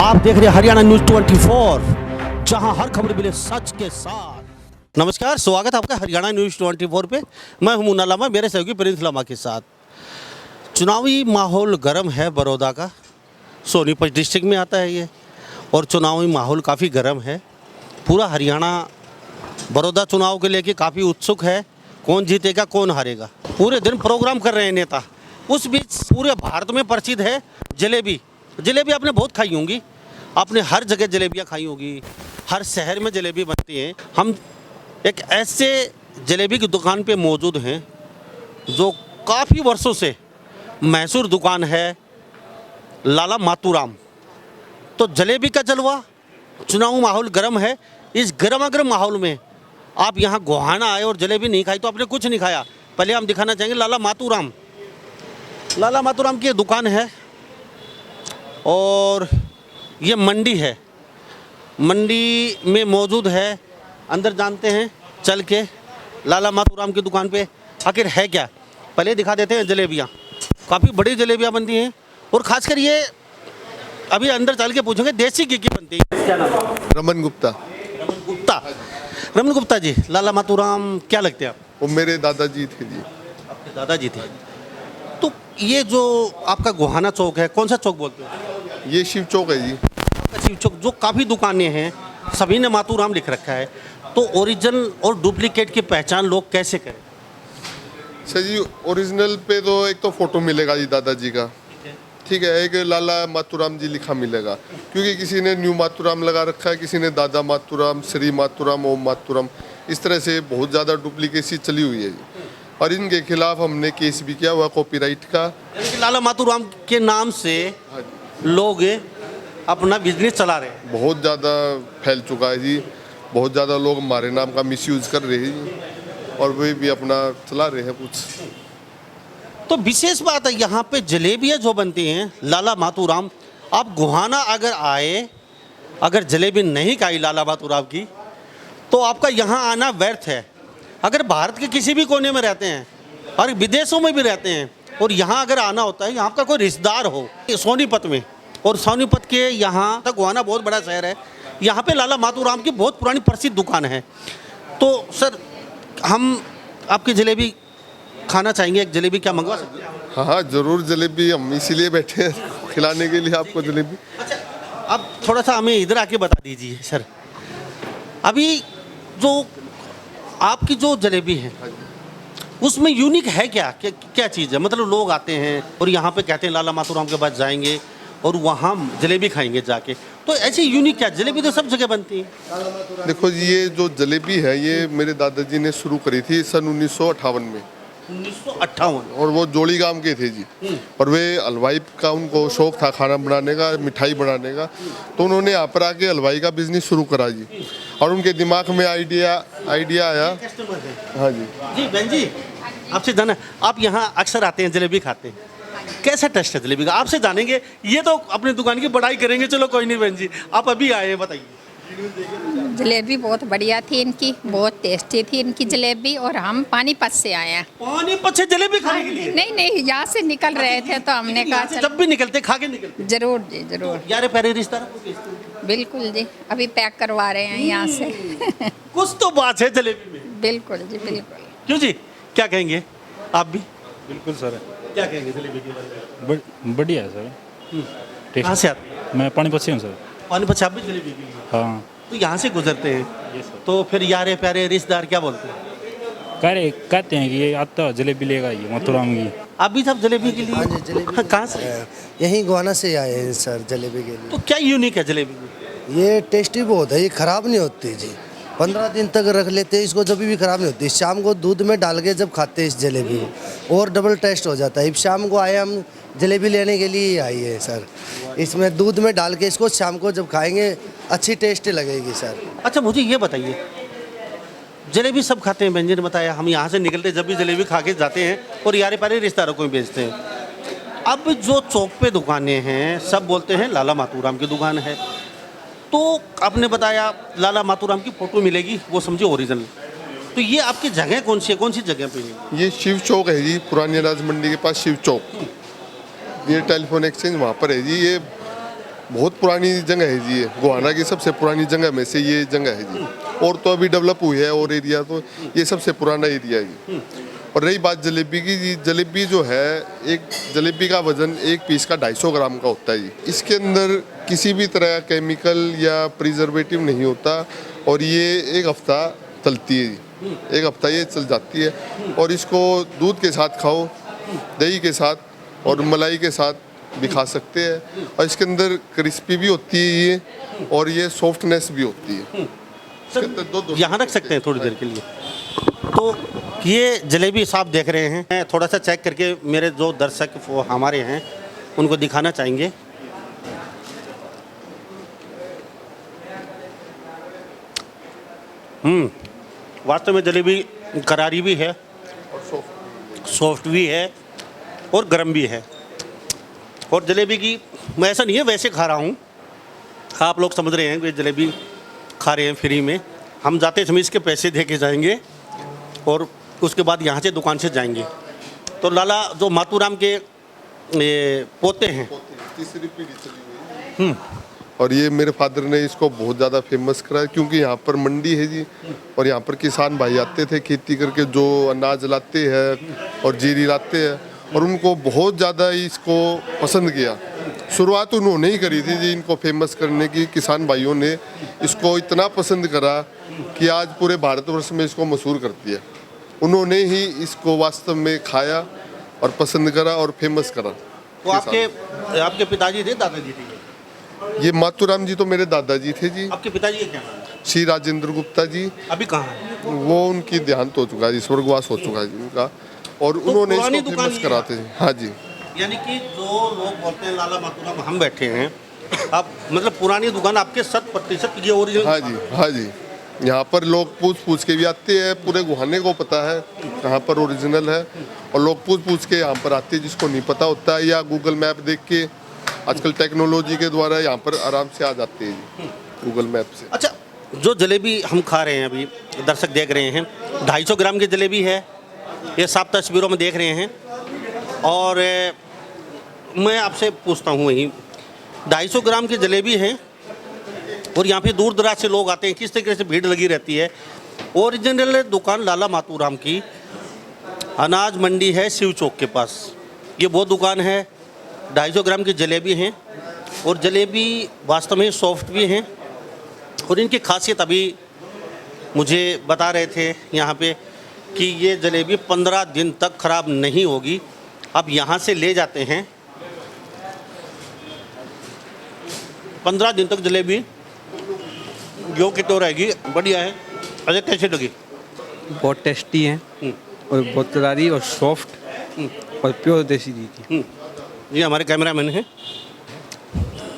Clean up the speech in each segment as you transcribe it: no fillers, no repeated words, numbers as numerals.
आप देख रहे हैं हरियाणा न्यूज 24, जहां हर खबर मिले सच के साथ। नमस्कार, स्वागत है आपका हरियाणा न्यूज 24 पे। मैं हूं मुन्ना लामा, मेरे सहयोगी प्रिंस लामा के साथ। चुनावी माहौल गर्म है बड़ौदा का, सोनीपत डिस्ट्रिक्ट में आता है ये, और चुनावी माहौल काफ़ी गर्म है। पूरा हरियाणा बड़ौदा चुनाव के लेके काफ़ी उत्सुक है, कौन जीतेगा कौन हारेगा। पूरे दिन प्रोग्राम कर रहे हैं नेता। उस बीच पूरे भारत में प्रसिद्ध है जलेबी। जलेबी आपने बहुत खाई होंगी, आपने हर जगह जलेबियाँ खाई होगी, हर शहर में जलेबी बनती है। हम एक ऐसे जलेबी की दुकान पे मौजूद हैं जो काफ़ी वर्षों से मैसूर दुकान है, लाला मातूराम। तो जलेबी का जलवा, चुनाव माहौल गर्म है। इस गर्मा माहौल में आप यहाँ गोहाना आए और जलेबी नहीं खाई तो आपने कुछ नहीं खाया। पहले हम दिखाना चाहेंगे लाला मातूराम। लाला मातूराम की ये दुकान है और ये मंडी है, मंडी में मौजूद है। अंदर जानते हैं चल के लाला मातूराम की दुकान पे आखिर है क्या। पहले दिखा देते हैं जलेबियाँ। काफ़ी बड़ी जलेबियाँ बनती हैं और ख़ासकर ये अभी अंदर चल के पूछेंगे देसी घी की बनती है। क्या नाम है? रमन गुप्ता। रमन गुप्ता। रमन गुप्ता जी, लाला मातूराम क्या लगते हैं आप? वो मेरे दादाजी थे जी। आपके दादाजी थे। तो ये जो आपका गोहाना चौक है, कौन सा चौक बोलते हैं? ये शिव चौक है जी। आपका शिव चौक, जो काफ़ी दुकानें हैं सभी ने मातूराम लिख रखा है, तो ओरिजिनल और डुप्लीकेट की पहचान लोग कैसे करें? सर जी, ओरिजिनल पे तो एक तो फोटो मिलेगा जी दादाजी का, ठीक है, एक लाला मातूराम जी लिखा मिलेगा, क्योंकि किसी ने न्यू मातूराम लगा रखा है, किसी ने दादा मातूराम, श्री मातूराम, ओम मातूराम, इस तरह से बहुत ज़्यादा डुप्लीकेसी चली हुई है जी। और इनके खिलाफ हमने केस भी किया हुआ कॉपीराइट का। लाला मातूराम के नाम से लोग अपना बिजनेस चला रहे हैं। बहुत ज़्यादा फैल चुका है जी, बहुत ज़्यादा लोग हमारे नाम का मिसयूज़ कर रहे हैं जी, और वे भी अपना चला रहे हैं कुछ। तो विशेष बात है यहाँ पे जलेबियाँ जो बनती हैं लाला मातूराम। आप गोहाना अगर आए, अगर जलेबी नहीं खाई लाला मातूराम की, तो आपका यहाँ आना व्यर्थ है। अगर भारत के किसी भी कोने में रहते हैं और विदेशों में भी रहते हैं और यहाँ अगर आना होता है, यहाँ का कोई रिश्तेदार हो सोनीपत में, और सोनीपत के यहाँ तक गोहाना बहुत बड़ा शहर है, यहाँ पे लाला मातूराम की बहुत पुरानी प्रसिद्ध दुकान है। तो सर, हम आपकी जलेबी खाना चाहेंगे। एक जलेबी क्या मंगवा सकते हैं? हाँ हाँ ज़रूर, जलेबी हम इसीलिए बैठे हैं, खिलाने के लिए आपको जलेबी। अच्छा, अब थोड़ा सा हमें इधर आके बता दीजिए सर, अभी जो आपकी जो जलेबी है उसमें यूनिक है क्या? क्या चीज़ है? मतलब लोग आते हैं और यहाँ पे कहते हैं लाला मातूराम के पास जाएंगे और वहाँ जलेबी खाएंगे जाके, तो ऐसी यूनिक क्या? जलेबी तो सब जगह बनती है। देखो जी, ये जो जलेबी है ये मेरे दादाजी ने शुरू करी थी सन 1958 में। 1958। और वो जोड़ी गांव के थे जी, और वे हलवाई का उनको शौक था, खाना बनाने का, मिठाई बनाने का, तो उन्होंने यहाँ पर आके हलवाई का बिजनेस शुरू करा जी। और उनके दिमाग में आइडिया आया। हाँ जी जी बहन जी, आपसे जाना, आप यहाँ अक्सर आते हैं, जलेबी खाते हैं, कैसा टेस्ट है जलेबी का? आपसे जानेंगे। ये तो अपनी दुकान की बड़ाई करेंगे, चलो कोई नहीं बहन जी, आप अभी आए हैं, बताइए। जलेबी बहुत बढ़िया थी इनकी, बहुत टेस्टी थी इनकी जलेबी। और हम पानीपत से आए हैं। पानीपत से जलेबी खाने के लिए? नहीं, यहाँ से निकल रहे थे तो हमने कहा चल। जब भी निकलते खा के निकलते? जरूर जी, जरूर। यार प्यारे रिश्तेदार, बिल्कुल जी, अभी पैक करवा रहे हैं यहाँ से। कुछ तो बात है जलेबी में। बिल्कुल जी, बिल्कुल। क्यों जी, क्या कहेंगे आप भी? बिल्कुल सर, क्या कहेंगे जलेबी के बारे में? बढ़िया है सर। कहाँ से आते हैं? मैं पानीपत से हूँ सर। पानीपत से आप भी जलेबी के लिए? हाँ। तो यहाँ से गुजरते हैं, तो फिर यारे प्यारे रिश्तेदार क्या बोलते हैं? कहते हैं कि ये आता जलेबी लेगा, ये मथुराम की। आप भी सब जलेबी के लिए? हाँ जी, जलेबी। हाँ, कहाँ से? यहीं गोहाना से आए हैं सर जलेबी के लिए। तो क्या यूनिक है जलेबी में? ये टेस्टी बहुत है, ये ख़राब नहीं होती जी। 15 दिन तक रख लेते हैं इसको, जब भी ख़राब नहीं होती। शाम को दूध में डाल के जब खाते हैं इस जलेबी को, और डबल टेस्ट हो जाता है। अब शाम को आए हम जलेबी लेने के लिए आई है सर, इसमें दूध में डाल के इसको शाम को जब खाएंगे अच्छी टेस्ट लगेगी सर। अच्छा, मुझे ये बताइए, जलेबी सब खाते हैं, व्यंजन बताया, हम यहाँ से निकलते जब भी जलेबी खा के जाते हैं और यारे प्यारे रिश्तेदारों को भी बेचते हैं। अब जो चौक पे दुकानें हैं सब बोलते हैं लाला मातूराम की दुकान है, तो आपने बताया लाला मातूराम की फ़ोटो मिलेगी, वो समझे ओरिजिनल। तो ये आपकी जगह कौन सी है, कौन सी जगह पे है? ये शिव चौक है जी, पुरानी अनाज मंडी के पास शिव चौक। ये टेलीफोन एक्सचेंज वहाँ पर है जी। ये बहुत पुरानी जगह है जी, ये गोहाना की सबसे पुरानी जगह में से ये जगह है जी। और तो अभी डेवलप हुई है और एरिया, तो ये सबसे पुराना एरिया है जी। और रही बात जलेबी की जी, जलेबी जो है, एक जलेबी का वजन एक पीस का 250 ग्राम का होता है जी। इसके अंदर किसी भी तरह का केमिकल या प्रिजर्वेटिव नहीं होता और ये एक हफ्ता चलती है जी, एक हफ्ता ये चल जाती है। और इसको दूध के साथ खाओ, दही के साथ और मलाई के साथ भी खा सकते हैं। और इसके अंदर क्रिस्पी भी होती है ये, और ये सॉफ्टनेस भी होती है। सर यहाँ रख सकते हैं थोड़ी देर के लिए। तो ये जलेबी साहब देख रहे हैं, मैं थोड़ा सा चेक करके मेरे जो दर्शक वो हमारे हैं उनको दिखाना चाहेंगे। वास्तव में जलेबी करारी भी है, सॉफ्ट भी है और गर्म भी है। और जलेबी की मैं ऐसा नहीं है वैसे खा रहा हूँ, आप लोग समझ रहे हैं कि जलेबी खा रहे हैं फ्री में। हम जाते समय इसके पैसे दे के जाएंगे और उसके बाद यहाँ से दुकान से जाएंगे। तो लाला जो मातूराम के पोते हैं, तीसरी पीढ़ी चली हुई है। और ये मेरे फादर ने इसको बहुत ज़्यादा फेमस करा है, क्योंकि यहाँ पर मंडी है जी, और यहाँ पर किसान भाई आते थे खेती करके, जो अनाज लाते हैं और जीरी लाते हैं, और उनको बहुत ज़्यादा इसको पसंद किया। शुरुआत उन्होंने ही करी थी जी इनको फेमस करने की, किसान भाइयों ने इसको इतना पसंद करा कि आज पूरे भारतवर्ष में इसको मशहूर करती है। उन्होंने ही इसको वास्तव में खाया और पसंद करा और फेमस करा। तो आपके पिताजी थे, दादाजी थे? ये मातूराम जी तो मेरे दादाजी थे जी। आपके पिताजी का क्या नाम है? श्री राजेंद्र गुप्ता जी। अभी कहाँ है? वो उनकी देहांत हो चुका है जी, स्वर्गवास हो चुका है जी उनका। और उन्होंने पुरानी इसको दुकान फेमस ही कराते हैं। हाँ जी, यानी कि जो लोग बोलते हैं लाला मातूराम, हम बैठे हैं, आप मतलब पुरानी दुकान आपके 100% ये ओरिजिनल? हाँ जी, हाँ जी। यहाँ पर लोग पूछ के भी आते हैं, पूरे गुहाने को पता है कहाँ पर ओरिजिनल है, और लोग पूछ के यहाँ पर आते हैं, जिसको नहीं पता होता है या गूगल मैप देख के, आजकल टेक्नोलॉजी के द्वारा यहाँ पर आराम से आ जाते हैं गूगल मैप से। अच्छा, जो जलेबी हम खा रहे हैं, अभी दर्शक देख रहे हैं, 250 ग्राम की जलेबी है, ये साफ तस्वीरों में देख रहे हैं। और मैं आपसे पूछता हूँ, वही 250 ग्राम की जलेबी है और यहाँ पे दूर दराज से लोग आते हैं, किस तरीके से भीड़ लगी रहती है। ओरिजिनल दुकान लाला मातूराम की अनाज मंडी है शिव चौक के पास, ये वो दुकान है। 250 ग्राम की जलेबी हैं और जलेबी वास्तव में सॉफ्ट भी हैं। और इनकी खासियत अभी मुझे बता रहे थे यहाँ पे कि ये जलेबी 15 दिन तक ख़राब नहीं होगी। अब यहाँ से ले जाते हैं, 15 दिन तक जलेबी जो कि तो रहेगी, बढ़िया है। अरे कैसे लगी? बहुत टेस्टी है और बहुत करारी और सॉफ्ट और प्योर देसी घी की। ये हमारे कैमरामैन हैं,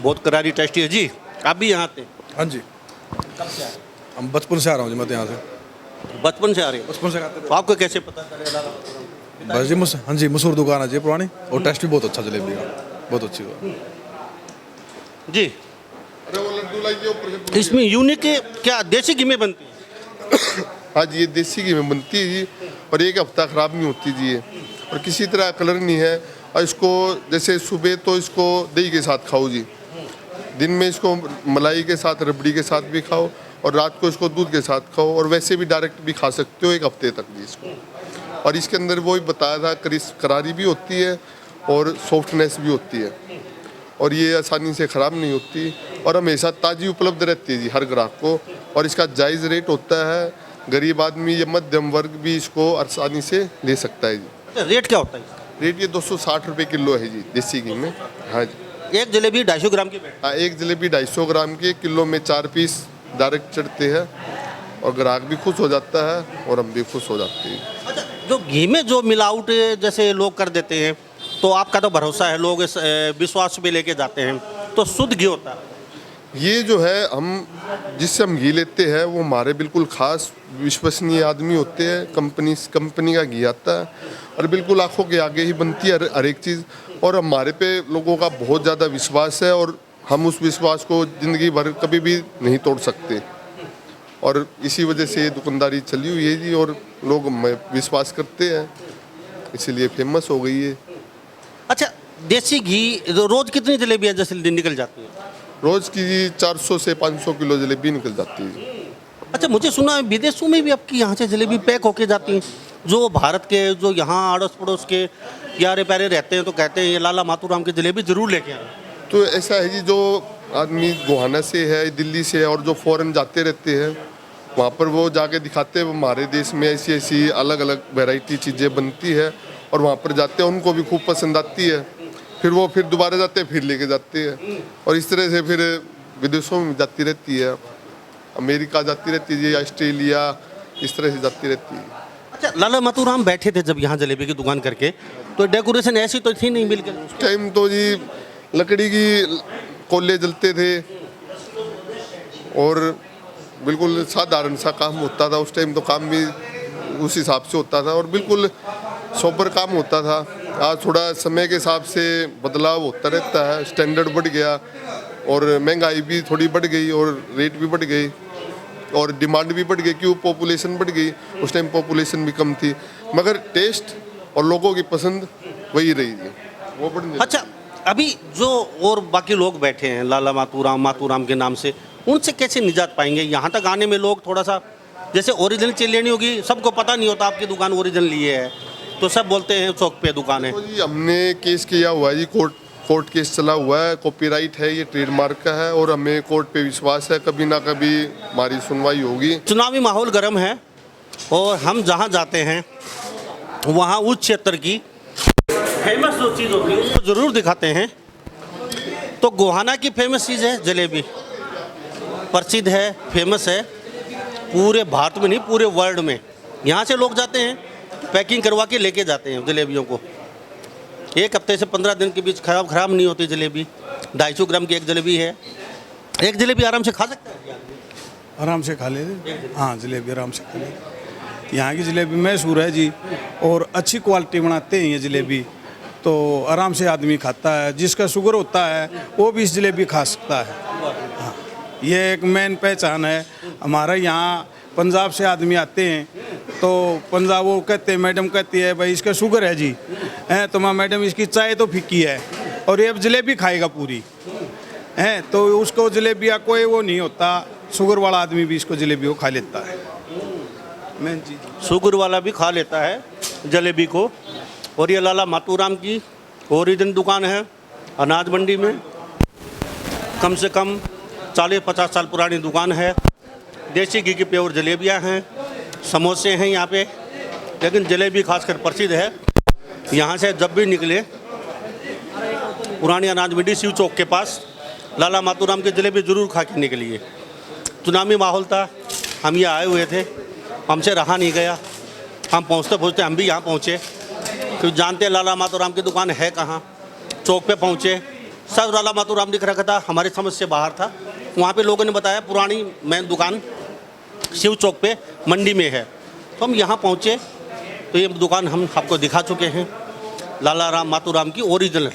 बहुत करारी टेस्टी है जी। आप भी यहाँ आते? हाँ जी, कब से आए? हम बचपन से आ रहा हूँ जी, मैं तो यहाँ से बचपन से आ रहे हैं? बचपन से खाते तो आपको कैसे पता चलेगा? थे बस जी। हाँ जी, मशहूर दुकान है जी पुरानी, और टेस्ट भी बहुत अच्छा जलेबी का, बहुत अच्छी हुआ जी। अरे वो लड्डू लाइए ऊपर से। इसमें यूनिक क्या देसी घी में बनती है? हाँ जी, ये देसी घी में बनती है जी, और एक हफ्ता ख़राब नहीं होती जी ये, और किसी तरह कलर नहीं है। और इसको जैसे सुबह तो इसको दही के साथ खाओ जी, दिन में इसको मलाई के साथ, रबड़ी के साथ भी खाओ, और रात को इसको दूध के साथ खाओ, और वैसे भी डायरेक्ट भी खा सकते हो एक हफ्ते तक जी इसको। और इसके अंदर वो ही बताया था, करारी भी होती है और सॉफ्टनेस भी होती है, और ये आसानी से ख़राब नहीं होती, और हमेशा ताज़ी उपलब्ध रहती है जी हर ग्राहक को। और इसका जायज़ रेट होता है, गरीब आदमी या मध्यम वर्ग भी इसको आसानी से ले सकता है जी। रेट क्या होता है? रेट ये 260 रुपये किलो है जी देसी घी में। हाँ जी, एक जलेबी 250 ग्राम की बैठती हाँ, एक जलेबी 250 ग्राम की, किलो में 4 पीस डायरेक्ट चढ़ते हैं, और ग्राहक भी खुश हो जाता है और हम भी खुश हो जाते हैं। है। अच्छा, जो घी में जो मिलावट जैसे लोग कर देते हैं, तो आपका तो भरोसा है, लोग इस विश्वास पे लेके जाते हैं, तो शुद्ध घी होता है? ये जो है, हम जिससे हम घी लेते हैं वो हमारे बिल्कुल खास विश्वसनीय आदमी होते हैं, कंपनी का घी आता है, और बिल्कुल आंखों के आगे ही बनती है हर एक चीज़। और हमारे पे लोगों का बहुत ज़्यादा विश्वास है, और हम उस विश्वास को ज़िंदगी भर कभी भी नहीं तोड़ सकते, और इसी वजह से ये दुकानदारी चली हुई है जी, और लोग विश्वास करते हैं, इसीलिए फेमस हो गई है। अच्छा, देसी घी रोज कितनी जलेबियाँ जैसे निकल जाती हैं? रोज़ की 400 से 500 किलो जलेबी निकल जाती है। अच्छा, मुझे सुना है विदेशों में भी आपकी यहाँ से जलेबी पैक होके जाती हैं। जो भारत के, जो यहाँ अड़ोस पड़ोस के यारे प्यारे रहते हैं तो कहते हैं ये लाला मातूराम की जलेबी जरूर लेके आए। तो ऐसा है जी, जो आदमी गोहाना से है, दिल्ली से है और जो फॉरेन जाते रहते हैं, वहाँ पर वो जाके दिखाते हैं हमारे देश में ऐसी ऐसी अलग अलग वैरायटी चीज़ें बनती है, और वहाँ पर जाते हैं उनको भी खूब पसंद आती है। फिर वो फिर दोबारा जाते हैं, फिर लेके जाते हैं, और इस तरह से फिर विदेशों में जाती रहती है, अमेरिका जाती रहती है, ऑस्ट्रेलिया, इस तरह से जाती रहती है। अच्छा, लाला मातूराम बैठे थे जब यहाँ जलेबी की दुकान करके, तो डेकोरेशन ऐसी तो थी नहीं बिल्कुल? उस टाइम तो जी लकड़ी की कोले जलते थे और बिल्कुल साधारण सा काम होता था। उस टाइम तो काम भी उस हिसाब से होता था और बिल्कुल सोबर काम होता था। आज थोड़ा समय के हिसाब से बदलाव होता रहता है, स्टैंडर्ड बढ़ गया और महंगाई भी थोड़ी बढ़ गई और रेट भी बढ़ गई और डिमांड भी बढ़ गई, क्यों पॉपुलेशन बढ़ गई। उस टाइम पॉपुलेशन भी कम थी, मगर टेस्ट और लोगों की पसंद वही रही थी, वो बढ़। अच्छा, अभी जो और बाकी लोग बैठे हैं लाला मातूराम के नाम से, उनसे कैसे निजात पाएंगे? यहाँ तक आने में लोग थोड़ा सा, जैसे ओरिजिनल चीज़ लेनी होगी, सबको पता नहीं होता आपकी दुकान ओरिजिनल लिए है, तो सब बोलते हैं चौक पे दुकान है। तो जी हमने केस किया हुआ है जी, कोर्ट केस चला हुआ है, कॉपीराइट है, ये ट्रेडमार्क का है और हमें कोर्ट पे विश्वास है, कभी ना कभी हमारी सुनवाई होगी। चुनावी माहौल गर्म है और हम जहाँ जाते हैं वहाँ उस क्षेत्र की फेमस जो चीज़ होती है उसको ज़रूर दिखाते हैं। तो गोहाना की फेमस चीज़ है जलेबी, प्रसिद्ध है, फेमस है पूरे भारत में नहीं पूरे वर्ल्ड में। यहाँ से लोग जाते हैं, पैकिंग करवा के लेके जाते हैं जलेबियों को। 1 हफ्ते से 15 दिन के बीच खराब नहीं होती जलेबी। 250 ग्राम की एक जलेबी है, एक जलेबी आराम से खा सकते हैं। आराम से खा लेते, हाँ जलेबी आराम से खा लेते। यहाँ की जलेबी मशहूर है जी और अच्छी क्वालिटी बनाते हैं ये जलेबी, तो आराम से आदमी खाता है। जिसका शुगर होता है वो भी इस जलेबी खा सकता है। हाँ, ये एक मेन पहचान है हमारे यहाँ। पंजाब से आदमी आते हैं तो पंजाब वो कहते हैं, मैडम कहती है भाई इसका शुगर है जी, हैं तो मैं मैडम इसकी चाय तो फीकी है और ये अब जलेबी खाएगा पूरी, हैं तो उसको जलेबी या कोई वो नहीं होता, शुगर वाला आदमी भी इसको जलेबी को खा लेता है। मेन चीज़ शुगर वाला भी खा लेता है जलेबी को। और ये लाला मातूराम की ओरिजिनल दुकान है अनाज मंडी में, कम से कम 40-50 साल पुरानी दुकान है। देसी घी की प्योर जलेबियाँ हैं, समोसे हैं यहाँ पे, लेकिन जलेबी खासकर प्रसिद्ध है। यहाँ से जब भी निकले पुरानी अनाज मंडी शिव चौक के पास लाला मातूराम की जलेबी ज़रूर खा के निकलिए। चुनावी माहौल था, हम ये आए हुए थे, हमसे रहा नहीं गया, हम पहुँचते पहुँचते हम भी यहाँ पहुँचे। तो जानते हैं लाला मातूराम की दुकान है कहाँ, चौक पे पहुँचे, सब लाला मातूराम दिख रखा था, हमारी समझ से बाहर था। वहाँ पे लोगों ने बताया पुरानी मेन दुकान शिव चौक पे मंडी में है। तो हम यहाँ पहुँचे तो ये दुकान हम आपको दिखा चुके हैं, लाला मातूराम की ओरिजिनल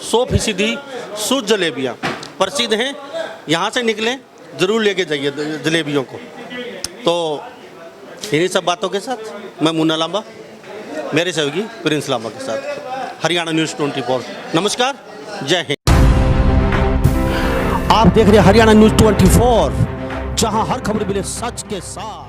100% शुद्ध जलेबियाँ प्रसिद्ध हैं। यहाँ से निकलें ज़रूर लेके जाइए जलेबियों को। तो इन्हीं सब बातों के साथ मैं मुन्ना लांबा, मेरे सहयोगी प्रिंस लांबा के साथ हरियाणा न्यूज़ 24। नमस्कार, जय हिंद। आप देख रहे हैं हरियाणा न्यूज़ 24, जहां हर खबर मिले सच के साथ।